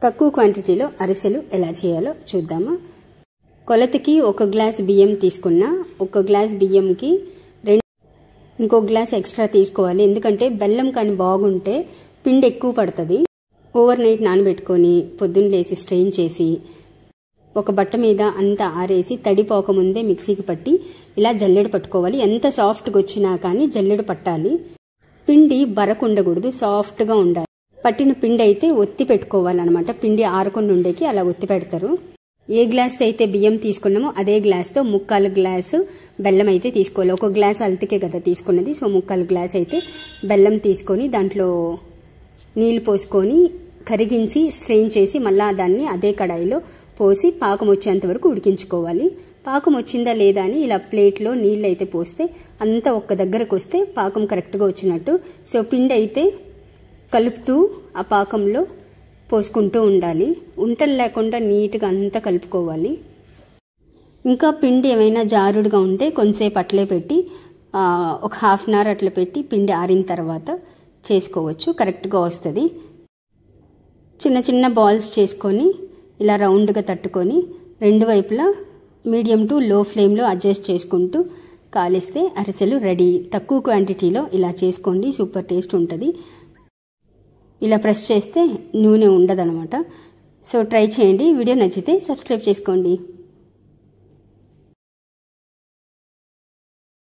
తక్కువ క్వాంటిటీలో అరిసెలు ఎలా చేయాలో చూద్దాము. కొలతకి 1 గ్లాస్ బియ్యం తీసుకున్నా, 1 గ్లాస్ బియ్యంకి ఇంకో గ్లాస్ ఎక్స్ట్రా తీసుకోవాలి. ఎందుకంటే బెల్లం కానీ బాగుంటే పిండి ఎక్కువ పడుతుంది. ఓవర్ నైట్ నానబెట్టుకొని పొద్దున్న లేసి స్ట్రెయిన్ చేసి ఒక బట్ట మీద అంతా ఆరేసి తడిపోకముందే మిక్సీకి పట్టి ఇలా జల్లెడ పట్టుకోవాలి. ఎంత సాఫ్ట్గా వచ్చినా కానీ జల్లెడ పట్టాలి. పిండి బరకుండకూడదు, సాఫ్ట్గా ఉండాలి. పట్టిన పిండి అయితే ఒత్తి పెట్టుకోవాలన్నమాట. పిండి ఆరకుండా ఉండేకి అలా ఒత్తి పెడతారు. ఏ గ్లాస్తో అయితే బియ్యం తీసుకున్నామో అదే గ్లాస్తో 3/4 గ్లాసు బెల్లం అయితే తీసుకోవాలి. 1 గ్లాస్ అల్తికే కదా తీసుకున్నది, సో 3/4 గ్లాస్ అయితే బెల్లం తీసుకొని దాంట్లో నీళ్ళు పోసుకొని కరిగించి స్ట్రెయిన్ చేసి మళ్ళీ దాన్ని అదే కడాయిలో పోసి పాకం వచ్చేంత వరకు ఉడికించుకోవాలి. పాకం వచ్చిందా లేదా అని ఇలా ప్లేట్లో నీళ్ళు అయితే పోస్తే అంతా ఒక్క దగ్గరకు వస్తే పాకం కరెక్ట్గా వచ్చినట్టు. సో పిండి అయితే కలుపుతూ ఆ పాకంలో పోసుకుంటూ ఉండాలి. ఉంటలు లేకుండా నీట్గా అంతా కలుపుకోవాలి. ఇంకా పిండి ఏమైనా జారుడుగా ఉంటే కొంతసేపు అట్లే పెట్టి ఒక హాఫ్ అన్ అవర్ అట్లా పెట్టి పిండి ఆరిన తర్వాత చేసుకోవచ్చు, కరెక్ట్గా వస్తుంది. చిన్న చిన్న బాల్స్ చేసుకొని ఇలా రౌండ్గా తట్టుకొని రెండు వైపులా మీడియం టు లో ఫ్లేమ్లో అడ్జస్ట్ చేసుకుంటూ కాలిస్తే అరిసెలు రెడీ. తక్కువ క్వాంటిటీలో ఇలా చేసుకోండి, సూపర్ టేస్ట్ ఉంటుంది. ఇలా ప్రెస్ చేస్తే నూనె ఉండదన్నమాట. సో ట్రై చేయండి. వీడియో నచ్చితే సబ్స్క్రైబ్ చేసుకోండి.